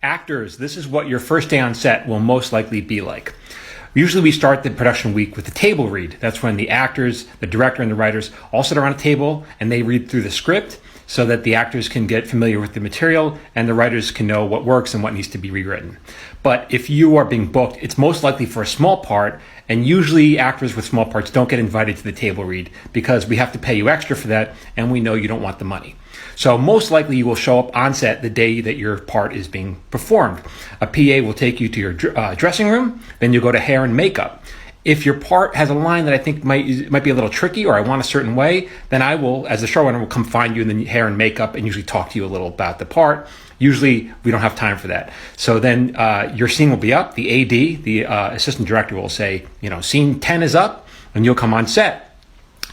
Actors, this is what your first day on set will most likely be like. Usually we start the production week with the table read. That's when the actors, the director, and the writers all sit around a table and they read through the script so that the actors can get familiar with the material and the writers can know what works and what needs to be rewritten. But if you are being booked, it's most likely for a small part, and usually actors with small parts don't get invited to the table read because we have to pay you extra for that and we know you don't want the money. So most likely you will show up on set the day that your part is being performed. A PA will take you to your dressing room, then you go to hair and makeup. If your part has a line that I think might be a little tricky or I want a certain way, then I will, as the showrunner, will come find you in the hair and makeup and usually talk to you a little about the part. Usually we don't have time for that. So then your scene will be up. The AD, the assistant director, will say, scene 10 is up, and you'll come on set.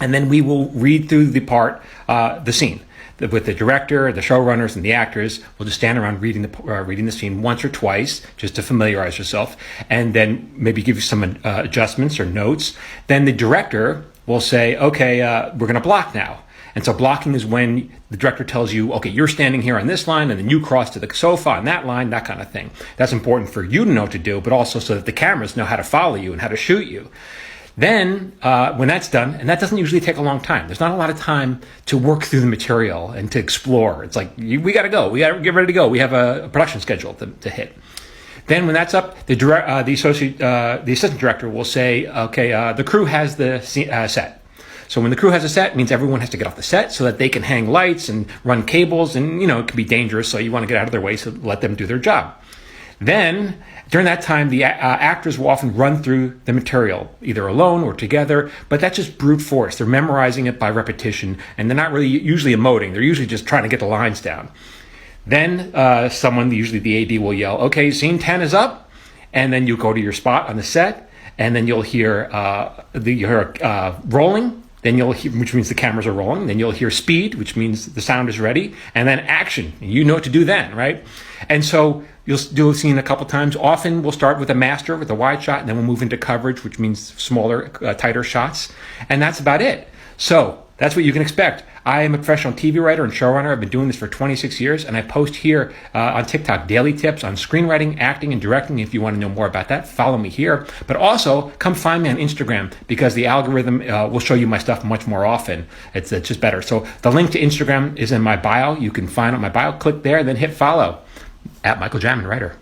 And then we will read through the part, the scene. With the director, the showrunners, and the actors, we'll just stand around reading the scene once or twice just to familiarize yourself, and then maybe give you some adjustments or notes. Then the director will say, okay, we're going to block now. And so blocking is when the director tells you, okay, you're standing here on this line, and then you cross to the sofa on that line, that kind of thing. That's important for you to know what to do, but also so that the cameras know how to follow you and how to shoot you. Then, when that's done, and that doesn't usually take a long time. There's not a lot of time to work through the material and to explore. It's like, we got to go. We got to get ready to go. We have a production schedule to hit. Then when that's up, the assistant director will say, okay, the crew has the set. So when the crew has a set, it means everyone has to get off the set so that they can hang lights and run cables. And, it can be dangerous, so you want to get out of their way, so let them do their job. Then, during that time, the actors will often run through the material, either alone or together, but that's just brute force. They're memorizing it by repetition, and they're not really usually emoting. They're usually just trying to get the lines down. Then someone, usually the AD, will yell, okay, scene 10 is up, and then you go to your spot on the set, and then you'll hear rolling, then you'll hear, which means the cameras are rolling. Then you'll hear speed, which means the sound is ready, and then action. You know what to do then, right? And so you'll do a scene a couple times. Often we'll start with a master, with a wide shot, and then we'll move into coverage, which means smaller, tighter shots. And that's about it. So that's what you can expect. I am a professional TV writer and showrunner. I've been doing this for 26 years, and I post here on TikTok daily tips on screenwriting, acting, and directing. If you want to know more about that, follow me here. But also, come find me on Instagram because the algorithm will show you my stuff much more often. It's just better. So the link to Instagram is in my bio. You can find it in my bio. Click there, and then hit follow. @Michael Jamin, writer.